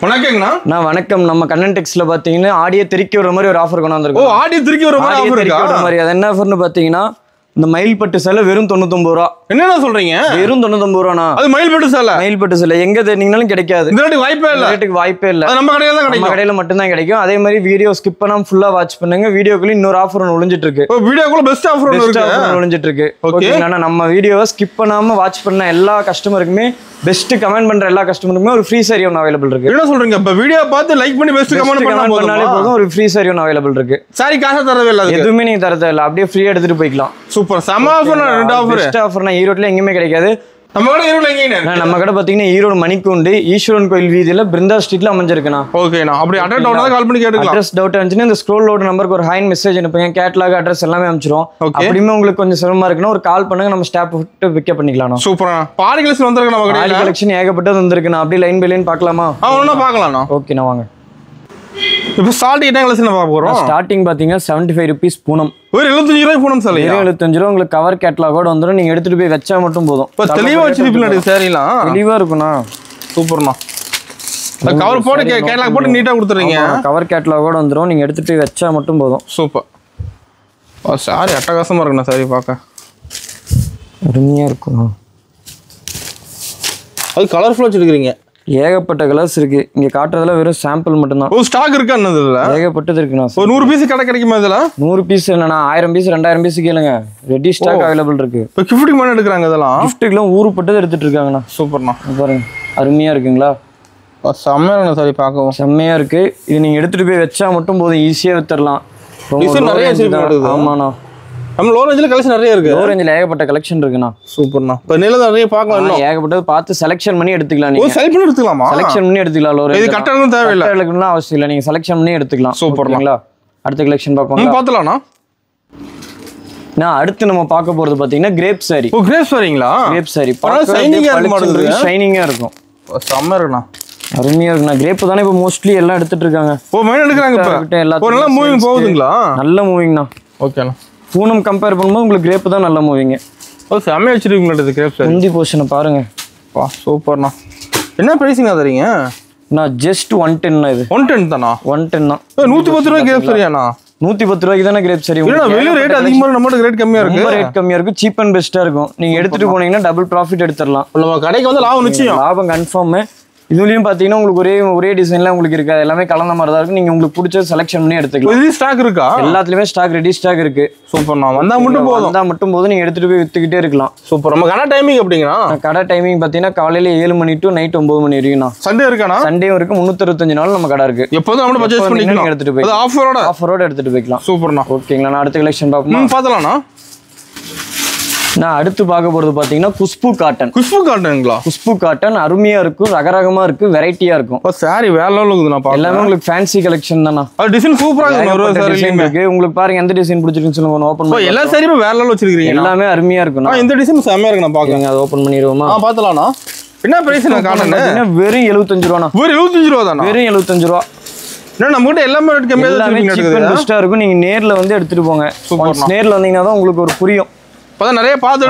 வணக்கங்கண்ணா. நான் வணக்கம். நம்ம கண்ணன் டெக்ஸ்ல பாத்தீங்கன்னா ஆடியோ திருக்கி வர மாதிரி ஒரு ஆஃபர் கொண்டு வந்திருக்கோம். ஆடியோ திருக்கி வர மாதிரி அது என்ன ஆஃபர்னு பாத்தீங்கன்னா இந்த மயில்பட்டு சேலை வெறும் 99 ரூபா. என்னடா சொல்றீங்க? வெறும் 99 ரூபானா? அது மயில்பட்டு சேலை. மயில்பட்டு சேலை எங்க தேடிங்கனாலும் கிடைக்காது. இந்த ரேட்டுக்கு வாய்ப்பே இல்ல. ரேட்டுக்கு வாய்ப்பே இல்ல. அது நம்ம கடையில தான் கிடைக்கும். நம்ம கடையில மட்டும் தான் கிடைக்கும். அதே மாதிரி வீடியோ ஸ்கிப் பண்ணாம ஃபுல்லா வாட்ச் பண்ணுங்க. வீடியோக்குள்ள இன்னொரு ஆஃபர் ஒன்னு ஒளிஞ்சிட்டு இருக்கு. வீடியோக்குள்ள பெஸ்ட் ஆஃபர் ஒன்னு இருக்கு. ஒளிஞ்சிட்டு இருக்கு. ஓகேங்களா? நம்ம வீடியோவை ஸ்கிப் பண்ணாம வாட்ச் பண்ண எல்லா கஸ்டமருக்குமே பெஸ்ட் கமெண்ட் பண்ற எல்லா கஸ்டமருக்குமே ஒரு ஃப்ரீ சாரி ஒன்னு அவைலபிள் இருக்கு. என்ன சொல்றீங்க? இப்ப வீடியோ பார்த்து லைக் பண்ணி பெஸ்ட் கமெண்ட் பண்ணாலே போதும், ஒரு ஃப்ரீ சாரி ஒன்னு அவைலபிள் இருக்கு. சாரி காசு தரவே இல்ல. எதுவுமே நீங்க தரதே இல்ல. அப்படியே ஃப்ரீயா எடுத்துட்டு போய்க்கலாம். சூப்பர். சம ஆஃபர். ரெண்டு ஆஃபர். பெஸ்ட் ஆஃபர்னா ஈரோட்ல எங்கயுமே கிடைக்காது. நம்ம கடை ஈரோட்ல எங்கங்க? நம்ம கடை பாத்தீங்கன்னா ஈரோடு மணிக்கூண்டு ஈஸ்வரன் கோயில் வீதியில பிருந்தா ஸ்ட்ரீட்ல அமைஞ்சிருக்குண்ணா. ஓகேண்ணா. அப்படி அட்ரஸ் டவுன் கால் பண்ணி கேட்டுக்கலாம். அட்ரஸ் டவுட் இருந்துச்சுன்னா இந்த ஸ்க்ரோல் லோட் நம்பருக்கு ஒரு ஹாய் மெசேஜ் அனுப்புங்க. கேட்டலாக் அட்ரஸ் எல்லாமே அனுப்பிச்சிரும். அப்படியுமே உங்களுக்கு கொஞ்சம் சிரமமா இருக்குன்னா ஒரு கால் பண்ணுங்க. நம்ம ஸ்டாப் விட்டு பிக்கப் பண்ணிக்கலாம். சூப்பரா. பாடி கலெக்ஷன் வந்திருக்கு நம்ம கடையில. பாடி கலெக்ஷன் ஏகப்பட்டது வந்திருக்குண்ணா. அப்படியே லைன் பை லைன் பார்க்கலாமா? ஒண்ணா பார்க்கலாம்ண்ணா. ஓகேண்ணா வாங்க. இப்போ ஸ்டார்டிங் என்ன கலெக்ஷன் பார்க்க போறோம்? ஸ்டார்டிங் பாத்தீங்கன்னா 75 ரூபீஸ் பூனம். ஒரு 75 ரூபாய் பூனம் சாலை. 75 ரூபா உங்களுக்கு கவர் கேட்டலாகோட வந்துரும். நீங்க எடுத்துட்டு போய் வச்சா மட்டும் போதும். தெளிவா வச்சிருப்பீங்க சாரிலாம். தெளிவா இருக்குண்ணா. சூப்பர்ண்ணா. கவர் போட்டு கேட்டலாக் போட்டு நீட்டா கொடுத்துறீங்க. கவர் கேட்டலாகோட வந்துரும். நீங்க எடுத்துட்டு போய் வச்சா மட்டும் போதும். சூப்பர். சாரி அட்டகாசமா இருக்குண்ணா. சாரி பார்க்க அருமையா இருக்கும். அது கலர்ஃபுல்லா வச்சிருக்கீங்க. ஏகப்பட்ட கலர்ஸ் இருக்கு. இங்க காட்டுறதுல வெறும் சாம்பிள் மட்டும் தான். ஸ்டாக் இருக்கா? என்னதுல ஏகப்பட்டது இருக்குண்ணா. ஒரு 100 பீஸ் கடை கிடைக்குமா? இதுல 100 பீஸ் என்னன்னா 1000 பீஸ் 2000 பீஸ் கேளுங்க. ரெடி ஸ்டாக் அவைலபிள் இருக்கு. இப்போ கிஃப்ட்டுக்கு மேல எடுக்கறாங்க. இதெல்லாம் கிஃப்ட்டுக்குலாம் ஊருப்பட்டது எடுத்துட்டு இருக்காங்கண்ணா. சூப்பர்ண்ணா. பாருங்க அருமையா இருக்குங்களா? செம்மையா இருக்கு. சாரி பார்க்கவும் செம்மையா இருக்கு. இது நீங்க எடுத்துட்டு போய் வச்சா மட்டும் போதும். ஈஸியா வித்துறலாம். நிறைய ஆமாண்ணா. நம்ம லோ ரேஞ்சில கலெக்ஷன் நிறைய இருக்கு. லோ ரேஞ்சில ஏகப்பட்ட கலெக்ஷன் இருக்குண்ணா. சூப்பர்ண்ணா. இப்போ நீல நிறைய பார்க்கலாம். ஏகப்பட்டது பார்த்து செலக்ஷன் பண்ணி எடுத்துக்கலாம். நீங்க செலக்ட் பண்ணி எடுத்துக்கலாமா? செலக்ஷன் பண்ணி எடுத்துக்கலாம். Low range. இது கட்டணும் தேவையில்லை. கட்டணும்னா அவசியம் இல்லை. நீங்க செலக்ஷன் பண்ணி எடுத்துக்கலாம். சூப்பர்ங்களா. அடுத்த கலெக்ஷன் பார்ப்போம். பார்த்தலாம்ண்ணா. நான் அடுத்து நம்ம பார்க்க போறது பாத்தீங்கன்னா கிரேப் சாரி. கிரேப் சாரிங்களா? கிரேப் சாரி. ஷைனிங்கா இருக்கு. ஷைனிங்கா இருக்கும். செம்ம இருக்குண்ணா. அருமையா இருக்குண்ணா. கிரேப் தானே இப்போ மோஸ்ட்லி எல்லாம் எடுத்துட்டு இருக்காங்க. மெயின் எடுக்கிறாங்க. இப்போ நல்லா மூவிங் போகுதுங்களா? நல்ல மூவிங்ண்ணா. ஓகேண்ணா. பூனம் கம்பேர் பண்ணும்போது உங்களுக்கு கிரேப் தான் நல்ல மூவிங்க. செம்மையா வச்சிருக்கீங்களா கிரேப் சாரி? முந்தி போர்ஷனை பாருங்க. சூப்பர்ண்ணா. என்ன பிரைஸிங் தரீங்க? நான் ஜஸ்ட் 110. இது 110 தானா? 110 தான். 110 ரூபாய் கிரேப் சாரியாண்ணா? 110 ரூபாய்க்கு தானே கிரேப் சாரி. வெளிய ரேட் அதிகமா நம்ம ரேட் கம்மியா இருக்கு. ரேட் கம்மியா இருக்கு. சீப் அண்ட் பெஸ்டா இருக்கும். நீங்க எடுத்துட்டு போனீங்கன்னா டபுள் ப்ராஃபிட் எடுத்துடலாம். நம்ம கடைக்கு வந்து லாபம் நிச்சயம். லாபம் கன்ஃபார்ம். இதுலயும் பாத்தீங்கன்னா உங்களுக்கு ஒரே டிசைன்ல உங்களுக்கு இருக்காது. எல்லாமே கலந்த மாதிரி தான் இருக்கும். நீங்க உங்களுக்கு பிடிச்ச செலக்ஷன் பண்ணி எடுத்துக்கலாம். இது ஸ்டாக் இருக்கா? எல்லாத்துலயுமே ஸ்டாக் ரெடி ஸ்டாக் இருக்கு. சூப்பர்ண்ணா. வந்தா மட்டும் போதும். நீங்க எடுத்துட்டு போய் வித்துக்கிட்டே இருக்கலாம். சூப்பர். நம்ம கடை டைமிங் அப்படிங்களா? கடை டைமிங் பாத்தீங்கன்னா காலையில 7 மணி டு நைட் 9 மணி வரைக்கும். சண்டே இருக்கானா? சண்டே வரைக்கும் 365 நாள் நம்ம கடை இருக்கு. எப்போதும் நம்ம பர்ச்சேஸ் பண்ணிக்கலாம். எடுத்துட்டு போய் ஆஃபரோட எடுத்துட்டு போய்க்கலாம். சூப்பர்ண்ணா. ஓகேங்களா? நான் அடுத்த கலெக்ஷன் பார்ப்போம். பார்த்தலாம்ண்ணா. நான் அடுத்து பார்க்க போறது பாத்தீங்கன்னா குஷ்பு காட்டன். குஷ்பு காட்டனுங்களா? குஷ்பு காட்டன் அருமையா இருக்கும். ரகரகமா இருக்கு. வெரைட்டியா இருக்கும். சாரி வேற லெவல்ல இருக்குதுண்ணா. எல்லாமே உங்களுக்கு ஃபேன்சி கலெக்ஷன் தானா? டிசைன் சூப்பரா இருக்கு. உங்களுக்கு பாருங்க எந்த டிசைன் பிடிச்சிருக்குன்னு சொல்லுங்க. ஓபன் பண்ணி எல்லா சாரியுமே வேற லெவல்ல வச்சிருக்கீங்க. எல்லாமே அருமையா இருக்கும். இந்த டிசைன் செமையா இருக்கு. நான் பாக்குறேன். அதை ஓபன் பண்ணிடுவோமா? பார்த்தலாம்ண்ணா. என்ன பிரைஸ் நான் காட்டணும்? வெறும் 75 ரூபாண்ணா. வெறும் 75 ரூபா தானா? வெறும் 75 ரூபா. நம்ம கிட்ட எல்லாமே ரேட் கம்மியா தான் இருக்கும். நீங்க நேர்ல வந்து எடுத்துட்டு போங்க. நேர்ல வந்தீங்கன்னா தான் உங்களுக்கு ஒரு புரியும். நிறைய பார்த்து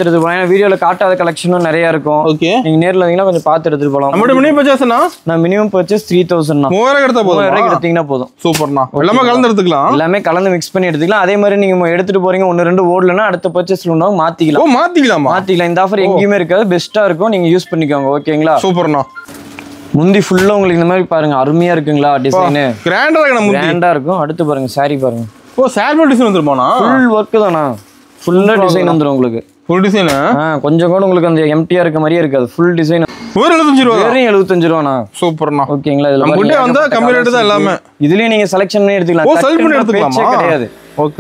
எடுத்து போலாம். வீடியோல காட்டாத கலெக்ஷனும் நிறைய இருக்கும். நீங்க நேர்ல வந்தீங்கன்னா கொஞ்சம் பார்த்து எடுத்துட்டு போலாம். மினிமம் பர்ச்சேஸ்னா நான் மினிமம் பர்ச்சேஸ் 3000 3000 எடுத்தா போதும். 3000 எடுத்தீங்கன்னா போதும். சூப்பர்ண்ணா. எல்லாமே கலந்து எடுத்துக்கலாம். எல்லாமே கலந்து மிக்ஸ் பண்ணி எடுத்துக்கலாம். அதே மாதிரி நீங்க எடுத்துட்டு போறீங்க 1-2 ஓடலன்னா அடுத்த பர்ச்சேஸ்ல உண்டாகும் மாத்திக்கலாம். மாத்திக்கலாம். இந்த ஆஃபர் எங்கேயுமே இருக்காது. பெஸ்டா இருக்கும். நீங்க யூஸ் பண்ணிக்கோங்க. ஓகேங்களா? சூப்பர்ண்ணா. முந்தி ஃபுல்லா உங்களுக்கு இந்த மாதிரி பாருங்க அருமையா இருக்குங்களா? டிசைன் கிராண்டா இருக்கும். அடுத்து பாருங்க சாரி பாருங்க. சாரி டிசைன் வந்துருமாண்ணா? ஃபுல் ஒர்க் தானா? ஃபுல்லா டிசைன் வந்துரும் உங்களுக்கு. Full design. கொஞ்சம் கூட உங்களுக்கு அந்த எம்டியா இருக்க மாதிரியே இருக்காது. Full design. ஒரு 75 ரூபா. வெறும் 75 ரூபாண்ணா. சூப்பர்ண்ணா. ஓகேங்களா? இதுல நம்மகிட்ட வந்து கம்மி ரேட் தான் எல்லாமே. இதுலயே நீங்க செலக்ஷன் பண்ணி எடுத்துக்கலாம். செலக்ட் பண்ணி எடுத்துக்கலாமா? கிடையாது.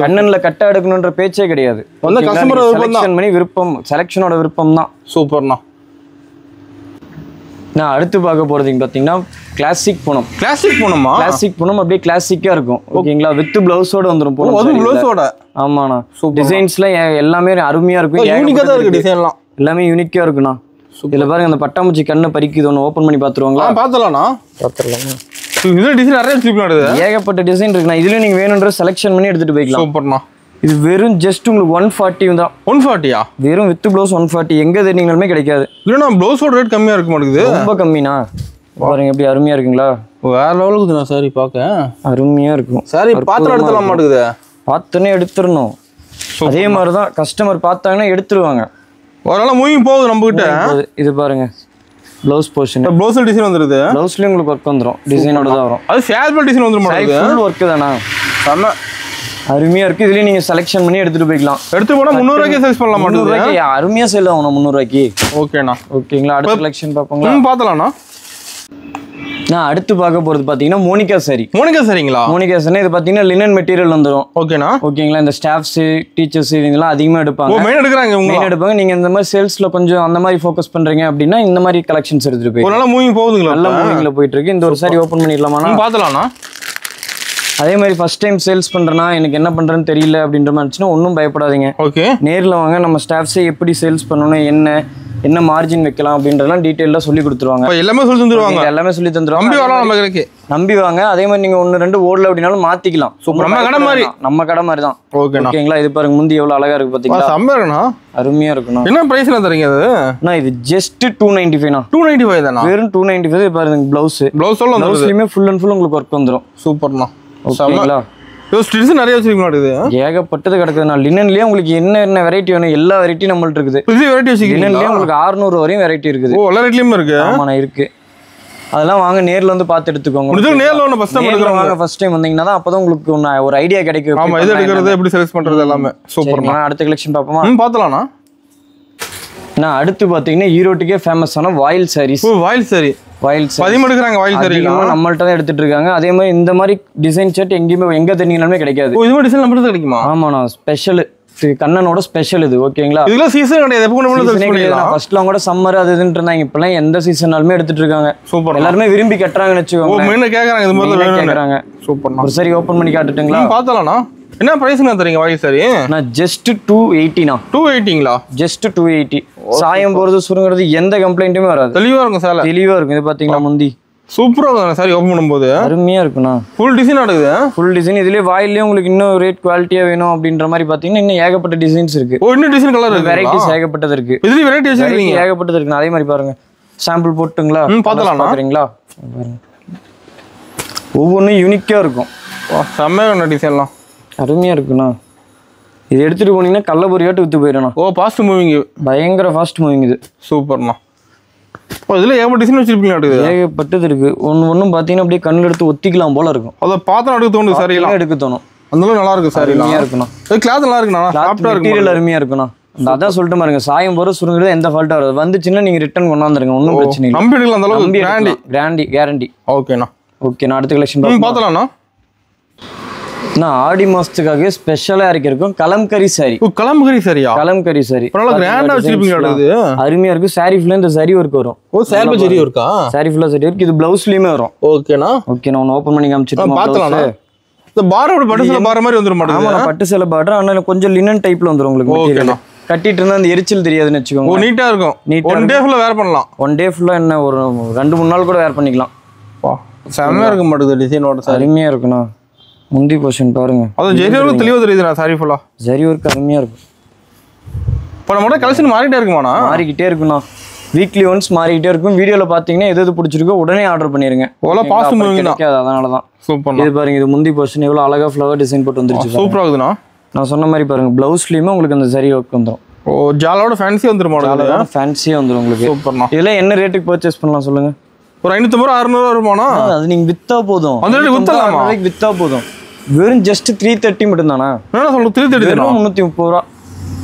கண்ணன்ல கட்ட எடுக்கணும்ன்ற பேச்சே கிடையாது. வந்து கஸ்டமர் செலக்ஷன் பண்ணி விருப்பம். செலக்ஷனோட விருப்பம் தான். சூப்பர்ண்ணா. நான் அடுத்து பார்க்க போறது பாத்தீங்கன்னா கிளாசிக் பூனம். கிளாசிக் பூனமா? கிளாசிக் பூனம் அப்படியே கிளாசிக்கா இருக்கும். ஓகேங்களா? வித் பிளவுஸோட வந்துரும் பூனம். அது பிளவுஸோட. ஆமாண்ணா. டிசைன்ஸ்ல எல்லாமே அருமையா இருக்கும். யூனிக்கா தான் இருக்கு டிசைன்லாம். எல்லாமே யூனிக்கா இருக்குண்ணா. இதுல பாருங்க அந்த பட்டாம்பூச்சி கண்ணை பறிக்குது. ஒன்று ஓப்பன் பண்ணி பாத்துருவாங்களா? பாத்துலாம்ண்ணா. பாத்துடலாமா? இதுல டிசைன் நிறைய வச்சிருக்கீங்க. ஏகப்பட்ட டிசைன் இருக்குண்ணா. இதுல நீங்க வேணும்ன்ற செலக்ஷன் பண்ணி எடுத்துட்டு போய்க்கலாம். சூப்பர்ண்ணா. இது வெறும் ஜஸ்ட் உங்களுக்கு 140 தான். 140யா? வெறும் வித் ப்ளவுஸ் 140. எங்க தேடினாலுமே கிடைக்காது. இல்லனா ப்ளவுஸோட ரேட் கம்மியா இருக்க மாட்டேங்குது. ரொம்ப கம்மினா. பாருங்க எப்படி அருமையா இருக்குங்களா? வேற லெவலுக்கு இருக்குண்ணா சாரி பார்க்க. அருமையா இருக்கும். சாரி பாத்திரம் எடுத்துலாம் மாட்டேங்குது. பார்த்தோன்னே எடுத்துடணும். அதே மாதிரி தான் கஸ்டமர் பார்த்தாங்கன்னா எடுத்துருவாங்க. ஓரளவு மூவிங் போகுது நம்ம கிட்ட. இது பாருங்க ப்ளவுஸ் போர்ஷன். ப்ளவுஸ் டிசைன் வந்துருது. ப்ளவுஸ்லயும் உங்களுக்கு ஒர்க் வந்துடும். டிசைனோட தான் வரும். அது ஃபேஸ்பல் டிசைன் வந்துரும் மாட்டேங்குது. ஃபுல் ஒர்க் தானா? செம்ம அருமையா இருக்கு. இதுலயே நீங்க செலக்ஷன் பண்ணி எடுத்துட்டு போய்க்கலாம். எடுத்து போனா 300 ரூபாய்க்கு சேல்ஸ் பண்ணலாம் மாட்டேங்குது. 300 ரூபாய்க்கு அருமையா சேல் ஆகும் 300 ரூபாய்க்கு. ஓகேண்ணா. ஓகேங்களா? அடுத்த கலெக்ஷன் பாப்போங்களா? பார்த்தலாம்ண்ணா. நான் அடுத்து பார்க்க போறது பாத்தீங்கன்னா மோனிகா சாரி. மோனிகா சாரிங்களா? மோனிகா சாரி இது பாத்தீங்கன்னா லினன் மெட்டீரியல் வந்துரும். ஓகேண்ணா. ஓகேங்களா? இந்த ஸ்டாஃப்ஸ் டீச்சர்ஸ் இதெல்லாம் அதிகமா எடுப்பாங்க. மெயின் எடுக்கறாங்க. மெயின் எடுப்பாங்க. நீங்க இந்த மாதிரி சேல்ஸ்ல கொஞ்சம் அந்த மாதிரி ஃபோக்கஸ் பண்றீங்க அப்படின்னா இந்த மாதிரி கலெக்ஷன்ஸ் எடுத்துட்டு போய் நல்ல மூவிங் போகுதுங்களா? நல்ல மூவிங்ல போயிட்டு இருக்கு. இந்த ஒரு சாரி ஓபன் பண்ணிடலாமா? பார்த்தலாம்ண்ணா. அதே மாதிரி ஃபர்ஸ்ட் டைம் சேல்ஸ் பண்றேன்னா எனக்கு என்ன பண்றேன்னு தெரியல அப்படின்ற மாதிரி இருந்துச்சுன்னா ஒன்றும் பயப்படாதீங்க. ஓகே, நேரில் வாங்க. நம்ம ஸ்டாஃப்ஸை எப்படி சேல்ஸ் பண்ணணும், என்ன மார்ஜின் வைக்கலாம் அப்படின்றதெல்லாம் டீட்டெயிலாக சொல்லி கொடுத்துருவாங்க. எல்லாமே சொல்லி தந்துருவாங்க. எல்லாமே சொல்லி தந்துருவாங்க. நம்பி வாங்க. அதே மாதிரி நீங்க 1-2 ஓடல அப்படின்னாலும் மாத்திக்கலாம். நம்ம கடை மாதிரி தான். ஓகேங்களா? இது பாருங்க முந்தி எவ்வளவு அழகா இருக்கு பாத்தீங்களா? அருமையா இருக்குண்ணா. என்ன பிரைஸ்ல தரீங்க அது? இது ஜஸ்ட் 295. 295 தானா? வெறும் 295. பாருங்க ப்ளவுஸ்லயுமே ஃபுல் அண்ட் ஃபுல் உங்களுக்கு ஒர்க் வந்துரும். சூப்பர்ண்ணா. ஓகேங்களா? ஸ்டிட்ஸ் நிறைய வச்சிருக்கீங்க. ஏகப்பட்டது கிடக்குதுண்ணா. லினன்லயே உங்களுக்கு என்ன வெரைட்டி வேணும் எல்லா வெரைட்டியும் நம்மள்ட்ட இருக்குது. லினன்லயே உங்களுக்கு 600 வரையும் வெரைட்டி இருக்குது. எல்லா ரேட்லயும் இருக்கு. ஆமாண்ணா இருக்கு. அதெல்லாம் வாங்க நேர்ல வந்து பார்த்து எடுத்துக்கோங்க. நேர்ல வந்து ஃபர்ஸ்ட் டைம் எடுக்கறவங்க வாங்க. ஃபர்ஸ்ட் டைம் வந்தீங்கன்னா தான் அப்பதான் உங்களுக்கு ஒரு ஐடியா கிடைக்கும். ஆமா, இது எடுக்கிறது எப்படி சேல்ஸ் பண்றது எல்லாமே. சூப்பர்ண்ணா. அடுத்த கலெக்ஷன் பாப்போமா? பார்த்தலாம்ண்ணா. நான் அடுத்து பாத்தீங்கன்னா ஈரோட்டுக்கே ஃபேமஸான வாயில் சாரீஸ். வாயில் சாரி. வாயில் சாரி எடுக்கறாங்க. வாயில் சாரி நம்மள்ட்ட தான் எடுத்துட்டு இருக்காங்க. அதே மாதிரி இந்த மாதிரி டிசைன் செட் எங்கேயுமே எங்க தெரிஞ்சாலுமே கிடைக்காது. இது மாதிரி டிசைன் நம்மள்ட்ட கிடைக்குமா? ஆமாண்ணா. ஸ்பெஷல் கண்ணனோட ஸ்பெஷல் இது. ஓகேங்களா? இதுல சீசன் கிடையாது. எப்போ கூட ஃபர்ஸ்ட்லாம் கூட சம்மர் அது இதுன்னு இருந்தாங்க. இப்பெல்லாம் எந்த சீசனாலுமே எடுத்துட்டு இருக்காங்க. சூப்பர். எல்லாருமே விரும்பி கட்டுறாங்கன்னு வெச்சுக்கோங்க. மெயினா கேக்குறாங்க. இது மாதிரி கேக்குறாங்க. சூப்பர். ஒரு சரி ஓபன் பண்ணி காட்டுட்டுங்களா? பார்த்தலாம்ண்ணா. என்ன பிரைஸ்னா தரீங்க வாயில் சாரி? நான் ஜஸ்ட் 280ண்ணா. 280ங்களா? ஜஸ்ட் 280. சாயம் போறது சுருங்குறது எந்த கம்ப்ளைண்ட்டுமே வராது. தெளிவா இருக்கும் சார். தெளிவா இருக்கும். இது பாத்தீங்களா முந்தி சூப்பரா இருக்கும் சாரி ஓபன் பண்ணும்போது. அருமையா இருக்குண்ணா. ஃபுல் டிசைன் நடக்குது. Full design. இதுலயே வாயிலே உங்களுக்கு இன்னும் ரேட் குவாலிட்டியா வேணும் அப்படின்ற மாதிரி பாத்தீங்கன்னா இன்னும் ஏகப்பட்ட டிசைன்ஸ் இருக்கு. ஓ, இன்னும் டிசைன் கலர் இருக்கு. வெரைட்டிஸ் ஏகப்பட்டது இருக்கு. இதுல வெரைட்டி வச்சிருக்கீங்க. ஏகப்பட்டது இருக்கு. அதே மாதிரி பாருங்க சாம்பிள் போட்டுங்களா? பார்த்தலாம். பாக்குறீங்களா? ஒவ்வொன்றும் யூனிக்கா இருக்கும். செம்மையான டிசைன்லாம் அருமையா இருக்குண்ணா. இது எடுத்துட்டு போனீங்கன்னா கள்ளபொரியாட்டு வித்து போயிடணும். ஓ, ஃபாஸ்ட் மூவிங். பயங்கர ஃபாஸ்ட் மூவிங் இது. சூப்பர்ண்ணா. இதுல ஏகப்பட்ட டிசைன் வச்சிருப்பீங்க. ஏகப்பட்டது இருக்கு. ஒன்னும் பாத்தீங்கன்னா அப்படியே கண்ணில் எடுத்து ஒத்திக்கலாம் போல இருக்கும். அதை பார்த்தா எடுக்க தோணும். சாரியெல்லாம் எடுக்க தோணும். அந்த நல்லா இருக்கு. சாரி நல்லா இருக்குண்ணா. கிளாத் நல்லா இருக்குண்ணா. சாஃப்டா இருக்கு. மெட்டீரியல் அருமையா இருக்குண்ணா. அதான் சொல்லிட்டு பாருங்க சாயம் போற சுருங்குறது எந்த ஃபால்ட்டா வராது. வந்துச்சுன்னா நீங்க ரிட்டர்ன் கொண்டாந்துருங்க. ஒன்றும் பிரச்சனை இல்லை. நம்பி எடுக்கலாம். அந்த அளவுக்கு கேரண்டி. ஓகேண்ணா. ஓகே, நான் அடுத்த கலெக்ஷன் பார்த்தலாம்ண்ணா. நான் ஆடி மாசத்துக்காக ஸ்பெஷலா இருக்கும் கலம்கரி சாரி. கலம்கரி சாரியா? கலம்கரி சாரி அருமையா இருக்கு. சாரி ஃபுல்லா இந்த சரி ஒர்க் வரும். ஓ, சாரி ஜரி ஒர்க்கா? சாரி ஃபுல்லா சரி ஒர்க். இது ப்ளவுஸ்லயுமே வரும். ஓகேண்ணா. ஓகே, நான் ஓபன் பண்ணி காமிச்சிட்டேன். பார்த்தலாம். இந்த பார்டர் பட்டு சேலை பார் மாதிரி வந்துரும் மாட்டேங்குது. ஆமா, பட்டு சேலை பார்டர். ஆனா கொஞ்சம் லினன் டைப்ல வந்துரும் உங்களுக்கு. ஓகேண்ணா. கட்டிட்டு இருந்தா அந்த எரிச்சல் தெரியாதுன்னு வெச்சுக்கோங்க. ஓ, நீட்டா இருக்கும். ஒன் டே ஃபுல்லா வேர் பண்ணலாம். ஒன் டே ஃபுல்லா என்ன ஒரு 2-3 நாள் கூட வேர் பண்ணிக்கலாம். வா, செமையா இருக்க மாட்டேங்குது டிசைனோட. அருமையா இருக்குண்ணா. முந்தி போர்ஷன் பாருங்க. அது ஜரி ஒர்க் தெளிவா தெரியுதுண்ணா. சாரி ஃபுல்லா ஜரி ஒர்க் அருமையா இருக்கும். இப்போ நம்ம கலெக்ஷன் மாறிட்டே இருக்குமாண்ணா? மாறிக்கிட்டே இருக்குண்ணா. வீக்லி ஒன்ஸ் மாறிக்கிட்டே இருக்கும். வீடியோல பாத்தீங்கன்னா எது பிடிச்சிருக்கோ உடனே ஆர்டர் பண்ணிருங்க. ஓல பாஸ்ட் மூவிங் தான். அதனால தான். சூப்பர். இது பாருங்க. இது முந்தி போர்ஷன் எவ்வளவு அழகா ஃப்ளவர் டிசைன் போட்டு வந்துருச்சு. சூப்பரா இருக்குதுண்ணா. நான் சொன்ன மாதிரி பாருங்க ப்ளவுஸ்லயுமே உங்களுக்கு அந்த சரி ஒர்க் வந்துரும். ஓ, ஜாலோட ஃபேன்சி வந்துரும். ஜாலோட ஃபேன்சியா வந்துரும் உங்களுக்கு. சூப்பர்ண்ணா. இதெல்லாம் என்ன ரேட்டுக்கு பர்ச்சேஸ் பண்ணலாம் சொல்லுங்க? ஒரு 550-600 வருமானா? அது நீங்க வித்தா போதும். அந்த ரேட் வித்தலாமா? வித்தா போதும். வெறும் ஜஸ்ட் 330 மட்டும் தானா? என்ன சொல்றது? 330 தானா? 330 ரூபா.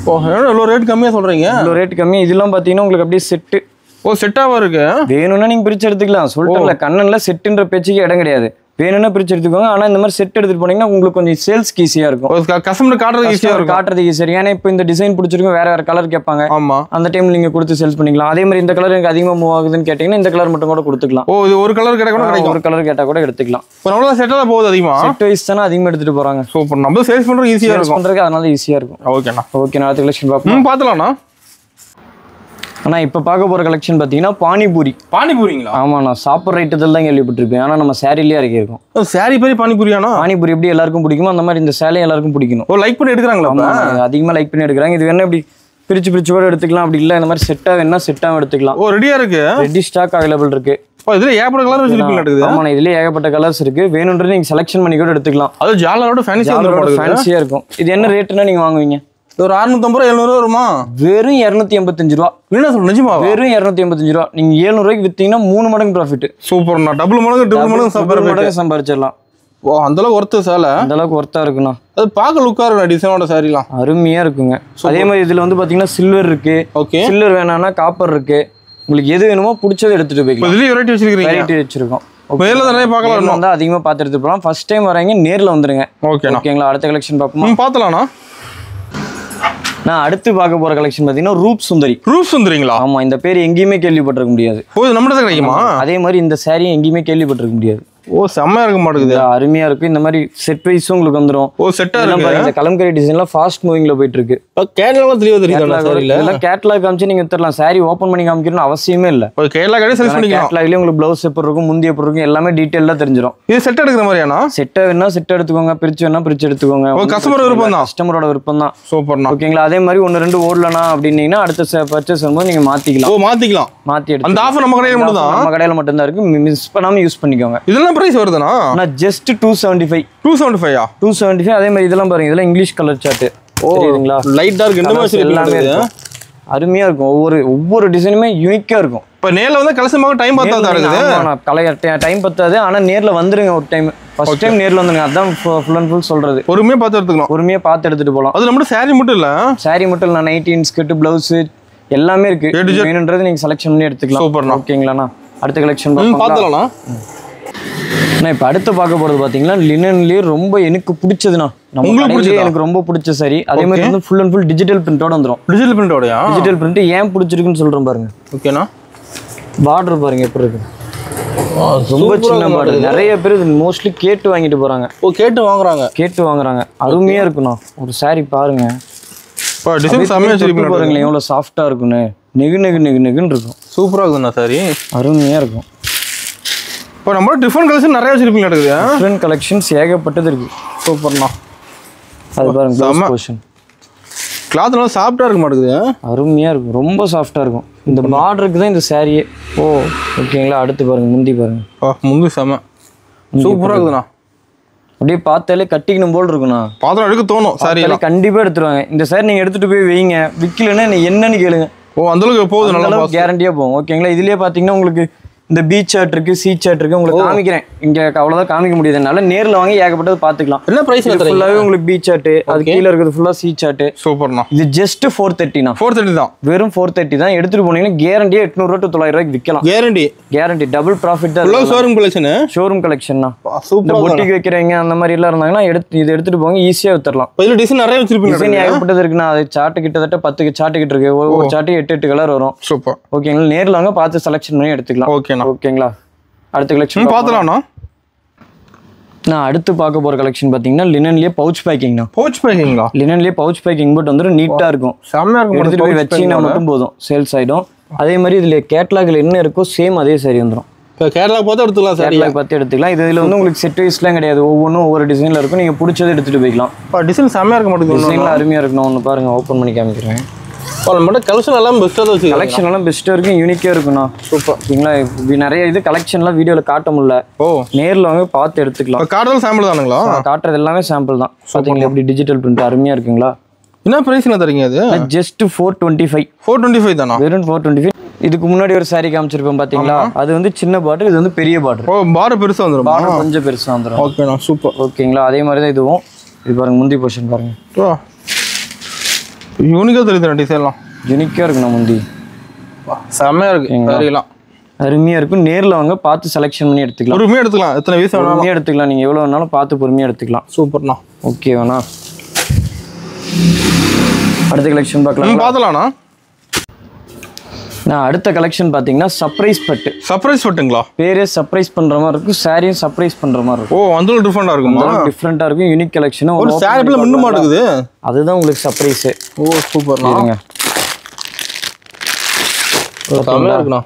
ஓ, எவ்வளோ ரேட் கம்மியா சொல்றீங்க? இவ்வளோ ரேட் கம்மி. இதெல்லாம் பாத்தீங்கன்னா உங்களுக்கு அப்படியே செட்டு. ஓ, செட்டாவா இருக்கு. வேணும்னா நீங்க பிரிச்சு எடுத்துக்கலாம். சொல்லிட்டேன்ல, கண்ணன்ல செட்டுன்ற பேச்சுக்கு இடம் கிடையாது. வேணும்னா பிரிச்சு எடுத்துக்கோங்க. ஆனா இந்த மாதிரி செட் எடுத்துட்டு போனீங்கன்னா உங்களுக்கு கொஞ்சம் சேல்ஸ்க்கு ஈஸியா இருக்கும். கஸ்டமர் காட்டுறது ஈஸியா இருக்கும். காட்டுறதுக்கு ஈஸியா. ஏன்னா இப்போ இந்த டிசைன் பிடிச்சிருக்கும், வேற கலர் கேட்பாங்க. ஆமா, அந்த டைம் நீங்க கொடுத்து சேல்ஸ் பண்ணிக்கலாம். அதே மாதிரி இந்த கலர் எனக்கு அதிகமா மூவ் ஆகுதுன்னு கேட்டீங்கன்னா இந்த கலர் மட்டும் கூட கொடுத்துக்கலாம். ஓ, இது ஒரு கலர் கேட்டா கூட கிடைக்கும். ஒரு கலர் கேட்டா கூட எடுத்துக்கலாம். இப்போ நம்மள செட்டா போகுது அதிகமா. செட் வைஸ் தான அதிகமா எடுத்துட்டு போறாங்க. சூப்பர். நம்ம சேல்ஸ் பண்றது ஈஸியா இருக்கும். பண்றதுக்கு அதனால ஈஸியா இருக்கும். ஓகேண்ணா. ஓகே, நான் அடுத்த கலெக்ஷன் பார்ப்போம். பார்த்தலாம்ண்ணா. ஆனா இப்ப பார்க்க போற கலெக்ஷன் பாத்தீங்கன்னா பானிபூரி. பானிபூரிங்களா? ஆமா, நான் சாப்பிட்ற ஐட்டத்தில் தான் கேள்விப்பட்டிருப்பேன். ஆனா நம்ம சாரிலேயே இருக்கும். சாரி பேர் பானிபூரியானா? பானிபூரி எப்படி எல்லாருக்கும் பிடிக்குமோ அந்த மாதிரி இந்த சேலையும் எல்லாருக்கும் பிடிக்கணும். ஓ, லைக் பண்ணி எடுக்கிறாங்களா? அதிகமா லைக் பண்ணி எடுக்கிறாங்க. இது என்ன எப்படி பிரிச்சு பிரிச்சு கூட எடுத்துக்கலாம். அப்படி இல்லை இந்த மாதிரி செட்டாக வேணா செட்டாகவும் எடுத்துக்கலாம். ஓ ரெடியா இருக்கு, ரெடி ஸ்டாக் அவைலபிள் இருக்கு. இதுல ஏகப்பட்ட கலர் வச்சிருப்பீங்க. ஆமா இதுல ஏகப்பட்ட கலர்ஸ் இருக்கு. வேணும்ன்றது நீங்க செலக்ஷன் பண்ணி கூட எடுத்துக்கலாம். அது ஜாலரோட ஃபேன்சியா இருக்கும். இது என்ன ரேட்னா நீங்க வாங்குவீங்க? ஒரு 650 ரூபா 700 வருமா? வெறும் 285 ரூபா. என்ன சொல்ற நிஜமா? வெறும் 285 ரூபா. நீங்க 700 ரூபாய்க்கு வித்தீங்கன்னா 3 மடங்கு ப்ராஃபிட். சூப்பர்ண்ணா, டபுள் மடங்கு சம்பாதிச்சிடலாம். ஓ அந்த அளவுக்கு ஒர்த்து சேலை, அந்த அளவுக்கு ஒர்த்தா இருக்குண்ணா. அது பார்க்க லுக்கா இருக்கும். டிசைனோட சாரிலாம் அருமையா இருக்குங்க. அதே மாதிரி இதுல வந்து பாத்தீங்கன்னா சில்வர் இருக்கு. ஓகே, சில்வர் வேணாம்னா காப்பர் இருக்கு. உங்களுக்கு எது வேணுமோ பிடிச்சதை எடுத்துட்டு போய்க்கலாம். இதுலயே வெரைட்டி வச்சிருக்கீங்க? வெரைட்டி வச்சிருக்கோம். மேல நிறைய பார்க்கலாம். வந்து அதிகமா பார்த்து எடுத்து போகலாம். ஃபர்ஸ்ட் டைம் வரீங்க நேர்ல வந்துருங்க. ஓகேங்களா? அடுத்த கலெக்ஷன் பார்ப்போமா? பார்த்தலாம்ண்ணா. நான் அடுத்து பார்க்க போற கலெக்ஷன் பாத்தீங்கன்னா ரூப் சுந்தரி. ரூப் சுந்தரிங்களா? ஆமா, இந்த பேர் எங்கேயுமே கேள்விப்பட்டிருக்க முடியாது. ஓ இது நம்மளது கிடைக்குமா? அதே மாதிரி இந்த சாரி எங்கேயுமே கேள்விப்பட்டிருக்க முடியாது. ஓ செம்மையா இருக்க மாட்டேங்குது. அருமையா இருக்கு. இந்த மாதிரி செட் வைஸும் உங்களுக்கு வந்துரும். ஓ செட்டா இருக்கு. இந்த கலம்கரி டிசைன்லாம் ஃபாஸ்ட் மூவிங்ல போயிட்டு இருக்கு. கேட்லாக் தெளிவா தெரியுது. இதெல்லாம் கேட்லாக் காமிச்சு நீங்க வித்தரலாம். சாரி ஓபன் பண்ணி காமிக்கணும்னு அவசியமே இல்ல. கேட்லாக் கடை செலக்ட் பண்ணிக்கலாம். கேட்லாக்லயே உங்களுக்கு ப்ளவுஸ் எப்படி இருக்கும், முந்தி எப்படி இருக்கும் எல்லாமே டீடைலா தெரிஞ்சிரும். இது செட் எடுக்கிற மாதிரியானா? செட் வேணா செட் எடுத்துக்கோங்க, பிரிச்சு வேணா பிரிச்சு எடுத்துக்கோங்க. ஓ கஸ்டமர் விருப்பம் தான். கஸ்டமரோட விருப்பம் தான். சூப்பர்ண்ணா. ஓகேங்களா? அதே மாதிரி 1 2 ஓடலனா அப்படினீங்கன்னா அடுத்த பர்ச்சேஸ் வரும்போது நீங்க மாத்திக்கலாம். ஓ மாத்திக்கலாம். மாத்தி எடுத்து அந்த ஆஃபர் நம்ம கடையில மட்டும் தான். நம்ம கடையில மட்டும் தான் இருக்கு. மிஸ் பண்ணாம யூஸ் பண்ணிக்கோங்க. இதெல்லாம் பிரைஸ் வருதுனா? நான் ஜஸ்ட் 275. 275 275. அதே மாதிரி இதெல்லாம் பாருங்க, இதெல்லாம் இங்கிலீஷ் கலர் சார்ட். தெரியுதுங்களா? லைட் டார்க் இந்த மாதிரி எல்லாமே அருமையா இருக்கும். ஒவ்வொரு டிசைனுமே யூனிக்கா இருக்கும். இப்ப நேர்ல வந்து கலெக்ஷன் பார்க்க டைம் பத்தாதா இருக்குது? டைம் பத்தாது. ஆனா நேர்ல வந்துருங்க ஒரு டைம். ஃபர்ஸ்ட் டைம் நேர்ல வந்துருங்க. அதான் ஃபுல் அண்ட் ஃபுல் சொல்றது. பொறுமையா பார்த்து எடுத்துக்கலாம். பொறுமையா பார்த்து எடுத்துட்டு போலாம். அது நம்ம சாரி மட்டும் இல்ல, சாரி மட்டும் இல்ல, நைட்டி, ஸ்கர்ட், பிளவுஸ் எல்லாமே இருக்கு. வேணும்ன்றது நீங்க செலக்ஷன் பண்ணி எடுத்துக்கலாம். சூப்பர்ண்ணா. ஓகேங்களாண்ணா? அடுத்த கலெக்ஷன் பார்த்தலாம்ண்ணா. நான் இப்போ அடுத்து பார்க்க போறது பாத்தீங்கன்னா லினன்லயே ரொம்ப எனக்கு பிடிச்சதுண்ணா. எனக்கு ரொம்ப பிடிச்ச சாரி. அதே மாதிரி வந்து ஃபுல் அண்ட் ஃபுல் டிஜிட்டல் பிரிண்டோட வந்துரும். டிஜிட்டல் பிரிண்டோடயா? டிஜிட்டல் பிரிண்ட் ஏன் பிடிச்சிருக்குன்னு சொல்றேன் பாருங்க. ஓகேண்ணா. பார்டர் பாருங்க எப்படி இருக்கு. ரொம்ப சின்ன பார்டர். நிறைய பேர் மோஸ்ட்லி கேட்டு வாங்கிட்டு போறாங்க. ஓ கேட்டு வாங்குறாங்க. அருமையா இருக்குண்ணா. ஒரு சாரி பாருங்க. டிசைன் செமையா வச்சிருக்கீங்க பாருங்களேன் எவ்வளவு சாஃப்ட்டா இருக்குன்னு. நெகு நெகு நெகு நெகுன்னு இருக்கும். சூப்பரா இருக்குண்ணா சாரி. அருமையா இருக்கும். இப்போ நம்ம டிஃபரெண்ட் கலெக்ஷன் நிறைய வச்சிருப்பீங்க. டிஃபரெண்ட் கலெக்ஷன்ஸ் ஏகப்பட்டது இருக்கு. சூப்பர்ண்ணா. அது பாருங்க போர்ஷன். கிளாத் நல்லா சாஃப்ட்டா இருக்க மாட்டேங்குது. அருமையா இருக்கும். ரொம்ப சாஃப்ட்டா இருக்கும். இந்த பார்டருக்கு தான் இந்த சாரியே. ஓ ஓகேங்களா? அடுத்து பாருங்க முந்தி பாருங்க. முந்தி செம சூப்பரா இருக்குதுண்ணா. அப்படியே பார்த்தாலே கட்டிக்கணும் போல் இருக்குண்ணா. பாத்திரம் எடுக்க தோணும். சாரி கண்டிப்பா எடுத்துருவாங்க. இந்த சாரி நீங்க எடுத்துட்டு போய் வைங்க. விற்கலன்னா என்னன்னு கேளுங்க. ஓ அந்த அளவுக்கு போகுது. நல்லா கேரண்டியா போகும். ஓகேங்களா? இதுலயே பாத்தீங்கன்னா உங்களுக்கு இந்த பி சார்ட் இருக்கு, சி சார்ட் இருக்கு. உங்களுக்கு காமிக்கிறேன். இங்க அவ்வளவுதான் காமிக்க முடியாதுனால நேர்ல வாங்கி ஏகப்பட்டது பாத்துக்கலாம். என்ன பிரைஸ்? ஃபுல்லாவே உங்களுக்கு பி சார்ட், அது கீழ இருக்குது ஃபுல்லா சி சார்ட். சூப்பர்ண்ணா. இது ஜஸ்ட் 430ண்ணா. 430 தான். வெறும் 430 தான். எடுத்துட்டு போனீங்கன்னா கேரண்டியா 800 ரூபாய் to 900 ரூபாய்க்கு விக்கலாம். கேரண்டி டபுள் ப்ராஃபிட் தான். Showroom collection. ஷோரூம் கலெக்ஷன்னா. இந்த பொட்டிக்கு வைக்கிறவங்க அந்த மாதிரி எல்லாம் இருந்தாங்கன்னா இதை எடுத்துட்டு போங்க. ஈஸியா வித்தரலாம். இதுல டிசைன் நிறைய வச்சிருப்பீங்க. டிசைன் ஏகப்பட்டது இருக்குண்ணா. அது சார்ட் கிட்டத்தட்ட 10 சார்ட் கிட்ட இருக்கு. ஒரு சார்ட் 8 கலர் வரும். சூப்பர். ஓகேங்களா? நேர்ல வாங்க பார்த்து செலக்ஷன் பண்ணி எடுத்துக்கலாம். ஓகேங்களா? அடுத்த கலெக்ஷன் பார்த்தலாம்ண்ணா. நான் அடுத்து பார்க்க போற கலெக்ஷன் பாத்தீங்கன்னா லினன்லயே பவுச் பேக்கிங்னா. பவுச் பேக்கிங்கா? லினன்லயே பவுச் பேக்கிங் பட் வந்து நீட்டா இருக்கும். செமையா இருக்கும். எடுத்துட்டு போய் வச்சீங்கன்னா மட்டும் போதும், சேல்ஸ் ஆயிடும். அதே மாதிரி இதுல கேட்லாக்ல என்ன இருக்கோ சேம் அதே சாரி வந்துரும். கேட்லாக் பார்த்து எடுத்துக்கலாம். கேட்லாக் பார்த்து எடுத்துக்கலாம். இதுல வந்து உங்களுக்கு செட் வைஸ்லாம் கிடையாது. ஒவ்வொன்றும் ஒவ்வொரு டிசைன்ல இருக்கும். நீங்க பிடிச்சதை எடுத்துட்டு போய்க்கலாம். டிசைன் செமையா இருக்க மாட்டேங்குது. டிசைன்ல அருமையா இருக்கணும். ஒன்று பாருங்க, ஓப்பன் பண்ணி காமிக்கிறேன். கலெக்ஷன் எல்லாம் பெஸ்ட்டாக தான் வச்சு. கலெக்ஷன் எல்லாம் பெஸ்ட்டாக இருக்கும். யூனிக்காக இருக்குண்ணா. சூப்பர். ஓகேங்களா? நிறைய இது கலெக்ஷன்லாம் வீடியோவில் காட்ட முடியல. ஓ நேரில் வாங்க பார்த்து எடுத்துக்கலாம். காட்டுறது சாம்பிள் தானுங்களா? காட்டுறது எல்லாமே சாம்பிள் தான். பார்த்தீங்களா எப்படி டிஜிட்டல் பிரிண்ட் அருமையாக இருக்குங்களா? என்ன பிரைஸ் என்ன தரீங்க? அது ஜஸ்ட் 425. 425 தானா? வெறும் 425. இதுக்கு முன்னாடி ஒரு சாரி காமிச்சிருப்போம் பாத்தீங்களா? அது வந்து சின்ன பார்டர், இது வந்து பெரிய பார்டர். ஓ பார்டர் பெருசா வந்துரும். பார்டர் கொஞ்சம் பெருசா வந்துரும். ஓகேண்ணா சூப்பர். ஓகேங்களா? அதே மாதிரி தான் இதுவும். இது பாருங்க முந்தி போர்ஷன் பாருங்க. யூனிக்கா தெரியுது டிசைன்லாம். யூனிக்கா இருக்குண்ணா முந்தி. செம்மையா இருக்கு. சாரிலாம் அருமையா இருக்கும். நேர்ல வாங்க பார்த்து செலக்ஷன் பண்ணி எடுத்துக்கலாம். பொறுமையா எடுத்துக்கலாம். எத்தனை பீஸ் வேணாலும் எடுத்துக்கலாம். நீங்க எவ்வளவு வேணாலும் பார்த்து பொறுமையா எடுத்துக்கலாம். சூப்பர்ண்ணா. ஓகேவாண்ணா? அடுத்த கலெக்ஷன் பார்க்கலாம். பார்த்தலாம்ண்ணா. நான் அடுத்த கலெக்ஷன் பாத்தீங்கன்னா சர்ப்ரைஸ் பட்டு. சர்ப்ரைஸ் பட்டுங்களா? பேரே சர்ப்ரைஸ் பண்ற மாதிரி இருக்கும். சாரியும் சர்ப்ரைஸ் பண்ற மாதிரி இருக்கும். ஓ அந்த டிஃபரெண்டா இருக்குமா? டிஃபரெண்டா இருக்கும். Unique collection. ஒரு சாரில மின்ன மாட்டேங்குது. அதுதான் உங்களுக்கு சர்ப்ரைஸ். ஓ சூப்பர்ண்ணா. இருங்க. செமையா இருக்குண்ணா.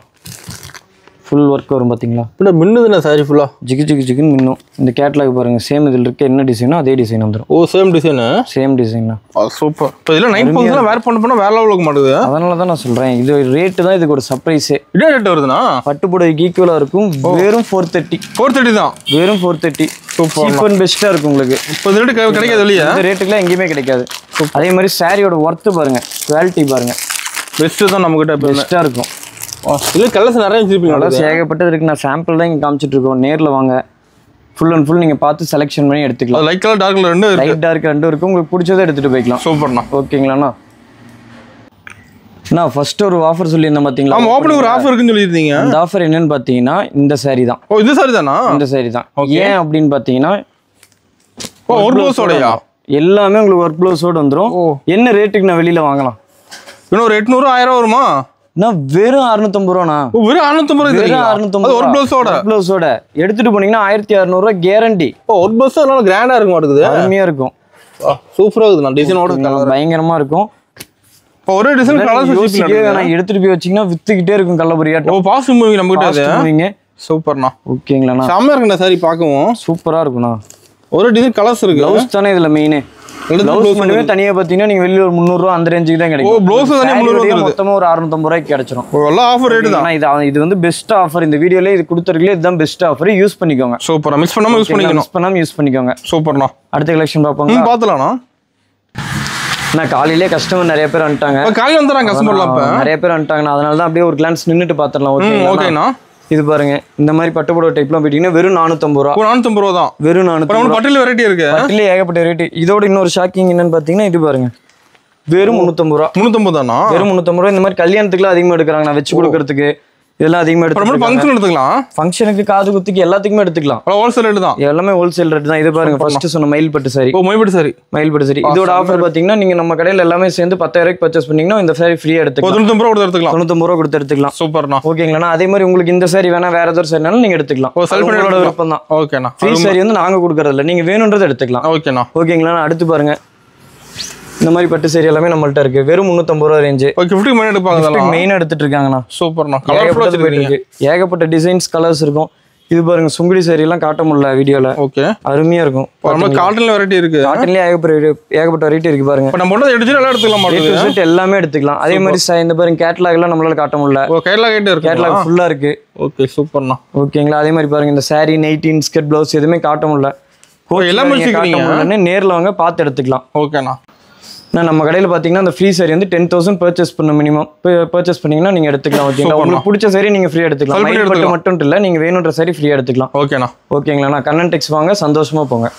ஃபுல் ஒர்க் வரும் பார்த்தீங்களா. இப்போ மின்னுதுண்ணா சாரி ஃபுல்லாக ஜிகு ஜிகு ஜிகுன்னு மின்னும். இந்த கேட்லாக் பாருங்கள், சேம் இதில் இருக்க என்ன டிசைனோ அதே டிசைன் வந்துடும். ஓ சேம் டிசைனு, சேம் டிசைனா. சூப்பர். இப்போ இதில் 9% வேர் பண்ண வேற லெவலுக்கு மாட்டுது. அதனால தான் நான் சொல்கிறேன், இது ரேட்டு தான் இதுக்கு ஒரு சர்ப்ரைஸே. இதே ரேட் வருதுண்ணா. பட்டுப்புடவைக்கு ஈக்குவலாக இருக்கும். வெறும் 430 தான். வெறும் 430. சூப்பர் அண்ட் பெஸ்ட்டாக இருக்கும் உங்களுக்கு. இப்போ ரேட்டு கிடைக்காது வெளியே. இந்த ரேட்டுக்குலாம் எங்கேயுமே கிடைக்காது. அதே மாதிரி சாரியோட ஒர்த்து பாருங்கள், குவாலிட்டி பாருங்கள், பெஸ்ட்டு தான் நம்மகிட்ட பெஸ்ட்டாக இருக்கும். இல்லை கலர்ஸ் நிறைய வச்சுருப்பீங்க. கலர்ஸ் ஏகப்பட்டது இருக்குது. நான் சாம்பிள் தான் இங்கே காமிச்சிட்டு இருக்கோம். நேரில் வாங்க, ஃபுல் அண்ட் ஃபுல் நீங்கள் பார்த்து செலெக்ஷன் பண்ணி எடுத்துக்கலாம். லைட் கலர் டார்க் கலர் ரெண்டும் லைட் டார்க் ரெண்டும் இருக்கும். உங்களுக்கு பிடிச்சதை எடுத்துகிட்டு போய்க்கலாம். சூப்பர்ண்ணா. ஓகேங்களாண்ணா. நான் ஃபர்ஸ்ட் ஒரு ஆஃபர் சொல்லியிருந்தேன் பார்த்தீங்களா. ஆமாம், ஓப்பனிங் ஒரு ஆஃபர் இருக்குன்னு சொல்லியிருந்தீங்க. இந்த ஆஃபர் என்னன்னு பார்த்தீங்கன்னா இந்த சாரி தான். ஓ இந்த சாரி தானா? இந்த சாரி தான். ஏன் அப்படின்னு பார்த்தீங்கன்னா ஒரு ப்ளவுஸோடயா எல்லாமே உங்களுக்கு ஒர்க் ப்ளவுஸோடு வந்துடும். என்ன ரேட்டுக்கு நான் வெளியில் வாங்கலாம்? இன்னும் ஒரு 800 1000 வருமா? நான் வெறும் 650 ரூபாண்ணா. வெறும் 650 வெறும் 650 ஒரு ப்ளவுஸோட எடுத்துட்டு போனீங்கன்னா 1600 ரூபாய் கேரண்டி. ஒரு ப்ளவுஸ் நல்லா கிராண்டா இருக்க மாட்டேங்குது. அருமையா இருக்கும். சூப்பரா இருக்குது. டிசைனோட பயங்கரமா இருக்கும். இப்போ ஒரே டிசைன் கலர்ஸ் நான் எடுத்துட்டு போய் வச்சீங்கன்னா வித்துக்கிட்டே இருக்கும் கல்லபுரியாட்டம். ஓ பாசிட்டிவ் மூவி நம்ம கிட்ட அது. சூப்பர்ண்ணா. ஓகேங்களாண்ணா. செம்மையா இருக்குண்ணா சாரி பார்க்கவும். சூப்பரா இருக்குண்ணா. ஒரு டிசைன் கலர்ஸ் இருக்கு. ப்ளவுஸ் தானே இதுல மெயினே. ப்ளவுஸ் மட்டுமே தனியா பாத்தீங்கன்னா நீங்க வெளிய ஒரு 300 ரூபாய் அந்த ரேஞ்சுக்கு தான் கிடைக்கும். ஓ ப்ளவுஸ் தனியா 300 ரூபாய் மொத்தமா ஒரு 650 ரூபாய்க்கு கிடைச்சிரும். எல்லா ஆஃபர் ரேட் தான். இது வந்து பெஸ்ட் ஆஃபர். இந்த வீடியோல இது கொடுத்திருக்கீங்க, இதுதான் பெஸ்ட் ஆஃபர். யூஸ் பண்ணிக்கோங்க. சூப்பரா. மிஸ் பண்ணாம யூஸ் பண்ணிக்கோங்க. சூப்பர்ண்ணா. அடுத்த கலெக்ஷன் பாப்போங்க. பாத்தலாம்ண்ணா. நான் காலையிலே கஸ்டமர் நிறைய பேர் வந்துட்டாங்க. காலையில வந்துறாங்க கஸ்டமர்லாம். இப்ப நிறைய பேர் வந்துட்டாங்க. அதனால தான் அப்படியே ஒரு கிளான்ஸ் நின்னுட்டு பாத்துறலாம். ஓகேண்ணா. இது பாருங்க, இந்த மாதிரி பட்டுப்புடவை டைப்லாம் போயிட்டீங்கன்னா வெறும் 450 ரூபா. 450 ரூபா தான். வெறும் 450. பட்டுல வெரைட்டி இருக்கு. பட்டுல ஏகப்பட்ட வெரைட்டி. இதோட இன்னொரு ஷாக்கிங் என்னன்னு பாத்தீங்கன்னா இது பாருங்க, வெறும் 350 ரூபா. 350 தானா? வெறும் 350 ரூபா. இந்த மாதிரி கல்யாணத்துக்குலாம் அதிகமா எடுக்கிறாங்க. நான் வச்சு கொடுக்கறதுக்கு இதெல்லாம் அதிகமா எடுத்துக்கலாம். ஃபங்க்ஷன் எடுத்துக்கலாம். ஃபங்க்ஷனுக்கு, காது குத்துக்கு எல்லாத்துக்குமே எடுத்துக்கலாம். ஹோல்சேல் ரேட் தான். எல்லாமே ஹோல்சேல் ரேட் தான். இது பாருங்க, ஃபர்ஸ்ட் சொன்ன மயில் பட்டு சாரி. ஓ மயில் பட்டு சாரி. மயில் பட்டு சாரி. இதோட ஆஃபர் பாத்தீங்கன்னா நீங்க நம்ம கடையில எல்லாமே சேர்ந்து 10000 ரூபாய்க்கு பர்ச்சேஸ் பண்ணீங்கன்னா இந்த சாரி ஃப்ரீயா எடுத்துக்கலாம். 95 ரூபாய் கொடுத்து எடுத்துக்கலாம். 95 ரூபாய் கொடுத்து எடுத்துக்கலாம். சூப்பர்ண்ணா. ஓகேங்களா. அதே மாதிரி உங்களுக்கு இந்த சாரி வேணா வேற ஏதாவது சாரினாலும் நீங்க எடுத்துக்கலாம். ஓ செல் பண்ணி விருப்பம் தான். ஓகேண்ணா. ஃப்ரீ சாரி வந்து நாங்க கொடுக்கறது இல்ல, நீங்க வேணும்ன்றதை எடுத்துக்கலாம். ஓகேண்ணா. ஓகேங்களா. அடுத்து பாருங்க, இந்த மாதிரி பட்டு சேரி எல்லாமே நம்மள்ட்ட இருக்கு. வெறும் 350 ரூபாய் ரேஞ்ச். ஓகே 50 மெயின் எடுப்பாங்க. அதெல்லாம் மெயின் எடுத்துட்டு இருக்காங்கண்ணா. சூப்பர்ண்ணா. கலர்ஃபுல்லா இருக்கு. ஏகப்பட்ட டிசைன்ஸ் கலர்ஸ் இருக்கும். இது பாருங்க, சுங்குடி சாரி எல்லாம் காட்ட முடியல வீடியோல. ஓகே அருமையா இருக்கும். நம்ம காட்டன்ல வெரைட்டி இருக்கு. காட்டன்லயே ஏகப்பட்ட வெரைட்டி இருக்கு பாருங்க. இப்ப நம்ம ஒண்ணு எடுத்து எல்லாம் எடுத்துக்கலாம் மாட்டோம். எல்லாமே எடுத்துக்கலாம். அதே மாதிரி இந்த பாருங்க கேட்டலாக் எல்லாம் நம்மளால காட்ட முடியல. ஓ கேட்டலாக் இருக்கு. கேட்டலாக் ஃபுல்லா இருக்கு. ஓகே சூப்பர்ண்ணா. ஓகேங்களா. அதே மாதிரி பாருங்க இந்த சாரி, நைட்டி, ஸ்கர்ட், பிளவுஸ் எதுவுமே காட்ட முடியல. எல்லாமே வச்சிருக்கீங்க. நேர்ல வாங்க பார்த்து எடுத்துக்கலாம். ஓகேண்ணா. நான் நம்ம கடையில் பார்த்தீங்கன்னா அந்த ஃப்ரீ சாரி வந்து 10,000 பர்ச்சேஸ் பண்ண மினிமம் பர்ச்சேஸ் பண்ணீங்கன்னா நீங்கள் எடுத்துக்கலாம். ஓகேங்களா. உங்களுக்கு பிடிச்ச சாரி நீங்கள் ஃப்ரீ எடுத்துக்கலாம். மட்டும் இல்லை, நீங்கள் வேணுன்ற சாரி ஃப்ரீயாக எடுத்துக்கலாம். ஓகேண்ணா. ஓகேங்களா. நான் கண்ணன் டெக்ஸ் வாங்க, சந்தோஷமாக போங்க.